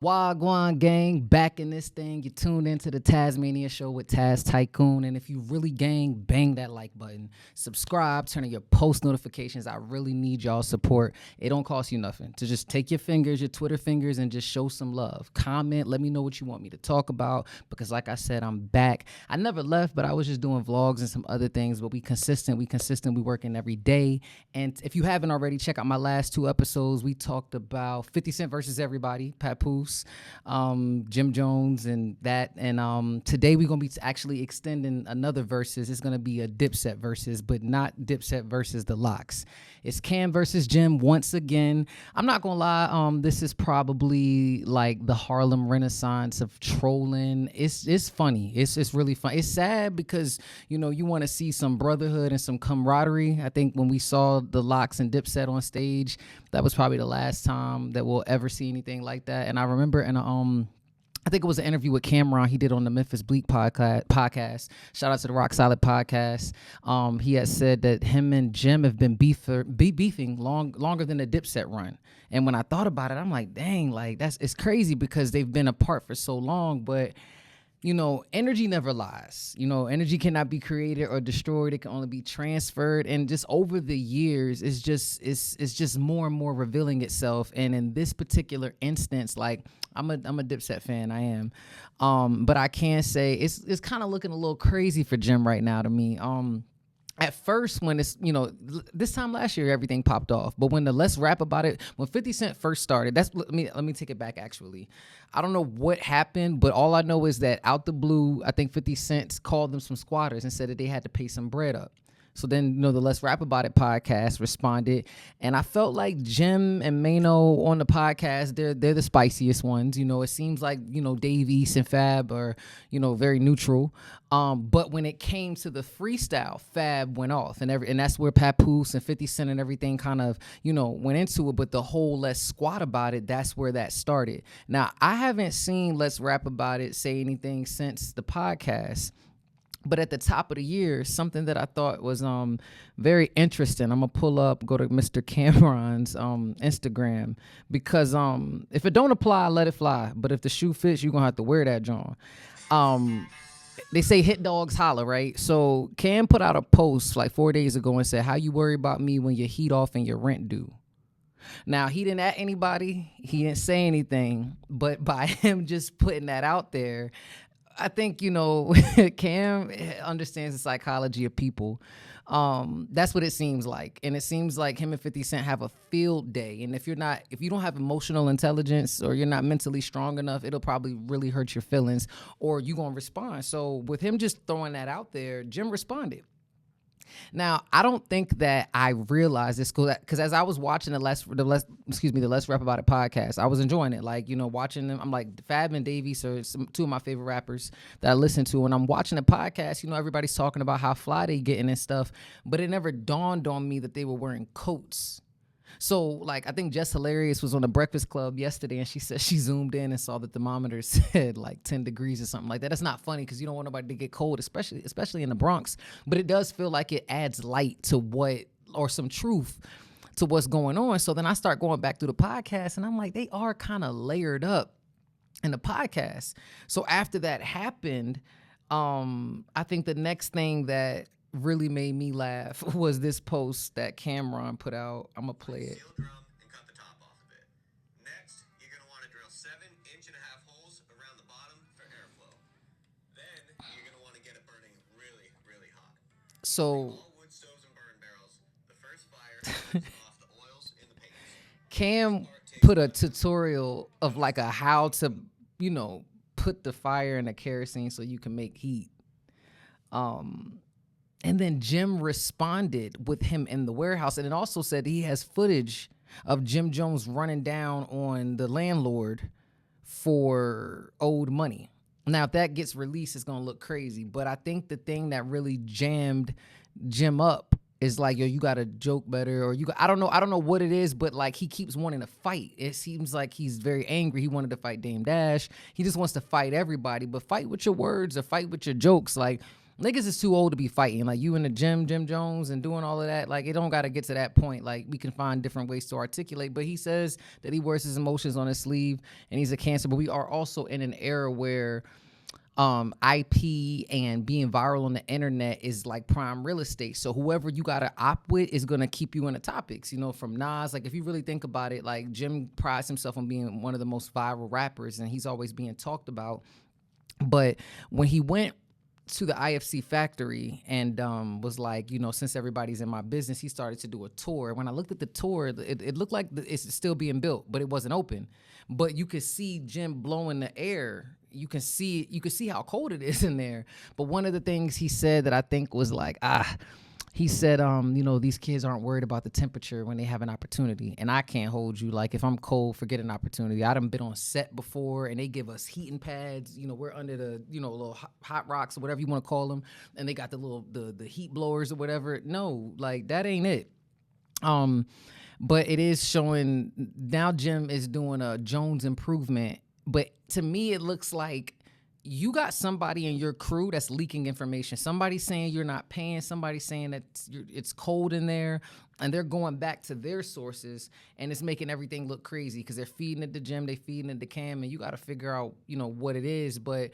Wagwan gang, back in this thing. You tuned into the Tasmania show with Taz Tycoon. And if you really gang, bang that like button. Subscribe, turn on your post notifications. I really need y'all support. It don't cost you nothing to just take your fingers, your Twitter fingers, and just show some love. Comment, let me know what you want me to talk about. Because like I said, I'm back. I never left, but I was just doing vlogs and some other things. But we consistent. We working every day. And if you haven't already, check out my last two episodes. We talked about 50 Cent versus everybody, Papoose, Jim Jones, and that. And today we're gonna be actually extending another versus. It's gonna be a Dipset versus, but not Dipset versus the Locks. It's Cam versus Jim once again. I'm not gonna lie. This is probably like the Harlem Renaissance of trolling. It's funny. It's really fun. It's sad because you want to see some brotherhood and some camaraderie. I think when we saw the Locks and Dipset on stage, that was probably the last time that we'll ever see anything like that. And I remember in I think it was an interview with Cameron he did on the Memphis Bleak podcast. Shout out to the Rock Solid podcast. He had said that him and Jim have been beefing longer than the Dipset run. And when I thought about it, I'm like, dang, like it's crazy because they've been apart for so long, but energy never lies. Energy cannot be created or destroyed. It can only be transferred. And just over the years, it's just more and more revealing itself. And in this particular instance, like I'm a Dipset fan. I am. But I can say it's kind of looking a little crazy for Jim right now to me. At first, when it's, this time last year, everything popped off. But when the Let's Rap About It, when 50 Cent first started, let me take it back, actually. I don't know what happened, but all I know is that out the blue, I think 50 Cent called them some squatters and said that they had to pay some bread up. So then, the Let's Rap About It podcast responded, and I felt like Jim and Mano on the podcast, they're the spiciest ones. It seems like, Dave East and Fab are, very neutral. But when it came to the freestyle, Fab went off, and that's where Papoose and 50 Cent and everything kind of, went into it. But the whole Let's Squat About It, that's where that started. Now, I haven't seen Let's Rap About It say anything since the podcast. But at the top of the year, something that I thought was very interesting. I'm going to go to Mr. Cameron's Instagram, because if it don't apply, let it fly. But if the shoe fits, you're going to have to wear that, John. They say hit dogs holler, right? So Cam put out a post like 4 days ago and said, how you worry about me when your heat off and your rent due? Now, he didn't at anybody. He didn't say anything. But by him just putting that out there, I think, Cam understands the psychology of people. That's what it seems like. And it seems like him and 50 Cent have a field day. And if you don't have emotional intelligence or you're not mentally strong enough, it'll probably really hurt your feelings or you're going to respond. So with him just throwing that out there, Jim responded. Now, I don't think that I realized this because as I was watching the Let's Rap About It podcast, I was enjoying it. Like, watching them, I'm like, Fab and Davies are two of my favorite rappers that I listen to. And I'm watching the podcast, everybody's talking about how fly they getting and stuff, but it never dawned on me that they were wearing coats. So, like, I think Jess Hilarious was on the Breakfast Club yesterday, and she said she zoomed in and saw the thermometer said like 10 degrees or something like that. That's not funny because you don't want nobody to get cold, especially in the Bronx. But it does feel like it adds light to some truth to what's going on. So then I start going back through the podcast, and I'm like, they are kind of layered up in the podcast. So after that happened, I think the next thing that really made me laugh was this post that Cameron put out. I'm gonna play it. Steel drum and cut the top off of it. Next, you're gonna want to drill 7.5-inch holes around the bottom for airflow. Then you're gonna want to get it burning really, really hot. So All wood stoves and burn barrels. The first fire burns off the oils in the paint. Cam put a tutorial of like a how to, put the fire in a kerosene so you can make heat. And then Jim responded with him in the warehouse. And it also said he has footage of Jim Jones running down on the landlord for owed money. Now, if that gets released, it's going to look crazy. But I think the thing that really jammed Jim up is like, yo, you got to joke better. Or I don't know what it is, but like he keeps wanting to fight. It seems like he's very angry. He wanted to fight Dame Dash. He just wants to fight everybody. But fight with your words or fight with your jokes. Like, niggas is too old to be fighting. Like, you in the gym, Jim Jones, and doing all of that. Like, it don't got to get to that point. Like, we can find different ways to articulate. But he says that he wears his emotions on his sleeve and he's a Cancer. But we are also in an era where IP and being viral on the internet is like prime real estate. So whoever you got to opt with is going to keep you in the topics, you know, from Nas. Like, if you really think about it, like, Jim prides himself on being one of the most viral rappers and he's always being talked about. But when he went to the IFC factory and was like, you know, since everybody's in my business, he started to do a tour. When I looked at the tour, it looked like it's still being built, but it wasn't open. But you could see Jim blowing the air. You can see how cold it is in there. But one of the things he said that I think was like, he said, you know, these kids aren't worried about the temperature when they have an opportunity. And I can't hold you. Like, if I'm cold, forget an opportunity. I done been on set before and they give us heating pads. You know, we're under the, you know, little hot rocks or whatever you want to call them. And they got the little, the heat blowers or whatever. No, like, that ain't it. But it is showing now Jim is doing a Jones improvement. But to me, it looks like you got somebody in your crew that's leaking information. Somebody saying you're not paying. Somebody saying that it's cold in there. And they're going back to their sources. And it's making everything look crazy because they're feeding it to Jim. They feeding it to Cam. And you got to figure out, you know, what it is. But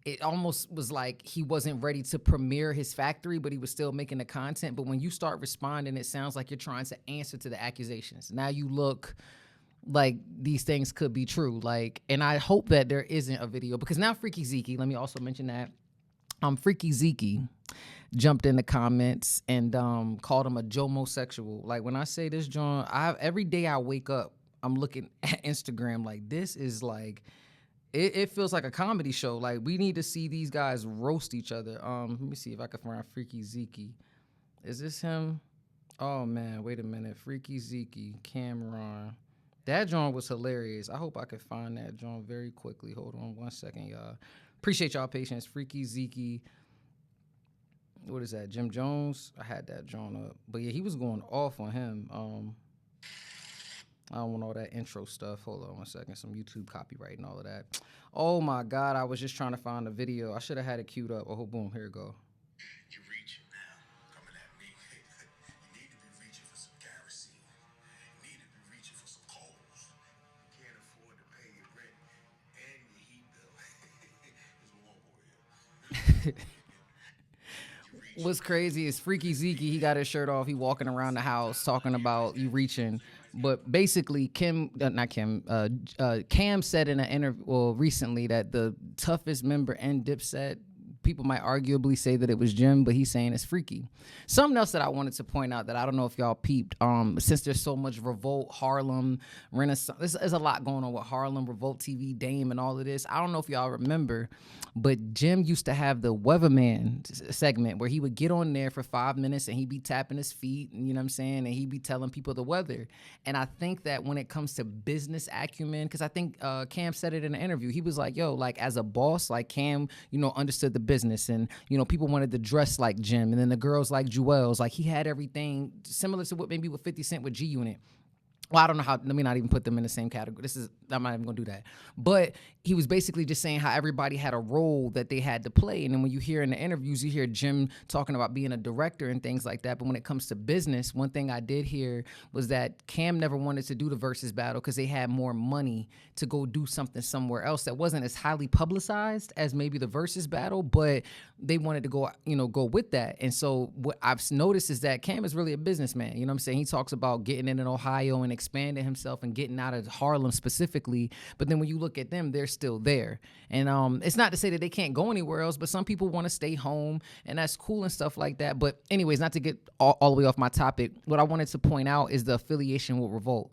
it almost was like he wasn't ready to premiere his factory, but he was still making the content. But when you start responding, it sounds like you're trying to answer to the accusations. Now you look like these things could be true. Like, and I hope that there isn't a video because now Freekey Zeke, let me also mention that Freekey Zeke jumped in the comments and called him a jomosexual. Like, when I say this, John, every day I wake up, I'm looking at Instagram like this is like, it feels like a comedy show. Like, we need to see these guys roast each other. Let me see if I can find Freekey Zeke. Is this him? Oh man, wait a minute. Freekey Zeke, Cameron. That joint was hilarious. I hope I can find that joint very quickly. Hold on 1 second, y'all. Appreciate y'all patience. Freekey Zeke. What is that? Jim Jones? I had that joint up. But yeah, he was going off on him. I don't want all that intro stuff. Hold on 1 second. Some YouTube copyright and all of that. Oh my God. I was just trying to find the video. I should have had it queued up. Oh, boom. Here it go. You're reaching now. Coming at me. You need to be reaching for some kerosene. You need to be reaching for some coals. You can't afford to pay your rent and your heat bill. There's one more here. What's crazy is Freekey Zeke, he got his shirt off. He walking around the house talking about you reaching. But basically, Cam said in an interview recently that the toughest member in Dipset, people might arguably say that it was Jim, but he's saying it's Freekey. Something else that I wanted to point out that I don't know if y'all peeped, since there's so much Revolt, Harlem, Renaissance, there's a lot going on with Harlem, Revolt TV, Dame, and all of this. I don't know if y'all remember, but Jim used to have the Weatherman segment where he would get on there for 5 minutes and he'd be tapping his feet, and you know what I'm saying, and he'd be telling people the weather. And I think that when it comes to business acumen, because I think Cam said it in an interview, he was like, yo, like as a boss, like Cam, you know, understood the business, and you know, people wanted to dress like Jim, and then the girls like Juelz, like he had everything similar to what maybe with 50 Cent with G Unit. Well, I don't know how, let me not even put them in the same category. I'm not even gonna do that. But he was basically just saying how everybody had a role that they had to play. And then when you hear in the interviews, you hear Jim talking about being a director and things like that. But when it comes to business, one thing I did hear was that Cam never wanted to do the versus battle because they had more money to go do something somewhere else that wasn't as highly publicized as maybe the versus battle, but they wanted to go with that. And so what I've noticed is that Cam is really a businessman. You know what I'm saying? He talks about getting in Ohio and expanding himself and getting out of Harlem specifically. But then when you look at them, they're still there. And it's not to say that they can't go anywhere else, but some people want to stay home, and that's cool and stuff like that. But anyways, not to get all the way off my topic, what I wanted to point out is the affiliation with Revolt.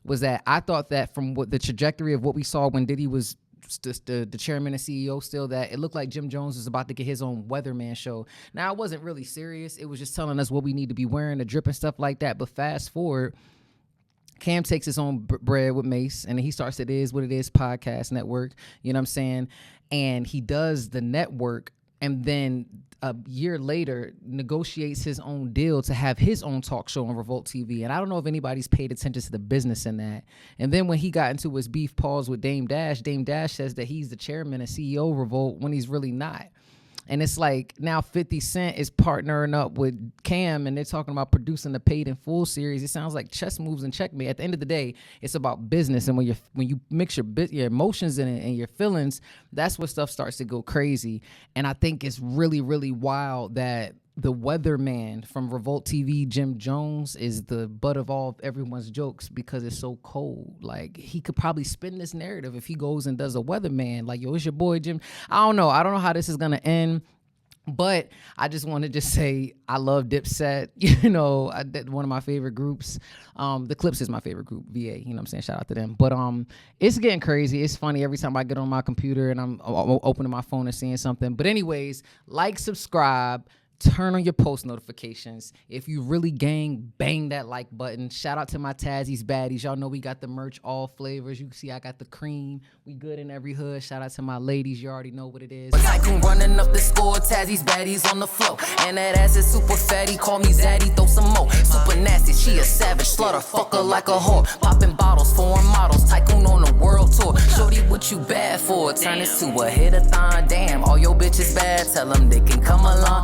Was that I thought that from what the trajectory of what we saw when Diddy was the chairman and CEO still, that it looked like Jim Jones was about to get his own Weatherman show. Now, it wasn't really serious. It was just telling us what we need to be wearing, the drip and stuff like that. But fast forward, Cam takes his own bread with Mace, and he starts It Is What It Is podcast network, you know what I'm saying? And he does the network, and then a year later negotiates his own deal to have his own talk show on Revolt TV. And I don't know if anybody's paid attention to the business in that. And then when he got into his beef pause with Dame Dash says that he's the chairman and CEO of Revolt when he's really not. And it's like now 50 Cent is partnering up with Cam and they're talking about producing the Paid in Full series. It sounds like chess moves and checkmate. At the end of the day, it's about business. And when you mix your emotions in it and your feelings, that's where stuff starts to go crazy. And I think it's really, really wild that the weatherman from Revolt TV, Jim Jones, is the butt of everyone's jokes because it's so cold. Like, he could probably spin this narrative if he goes and does a weatherman. Like, yo, it's your boy Jim. I don't know how this is gonna end. But I just want to just say I love Dipset. You know, one of my favorite groups. The Clips is my favorite group, VA. You know what I'm saying? Shout out to them. But it's getting crazy. It's funny every time I get on my computer and I'm opening my phone and seeing something. But anyways, like, subscribe. Turn on your post notifications. If you really gang, bang that like button. Shout out to my Tazzies baddies. Y'all know we got the merch, all flavors. You can see I got the cream. We good in every hood. Shout out to my ladies. You already know what it is. Tycoon running up the score. Tazzies baddies on the floor. And that ass is super fatty. Call me Zaddy, throw some more. Super nasty, she a savage. Slaughter fucker like a whore. Popping bottles, foreign models. Tycoon on the world tour. Shorty, what you bad for? Turn this to a hit-a-thon. Damn, all your bitches bad. Tell them they can come along.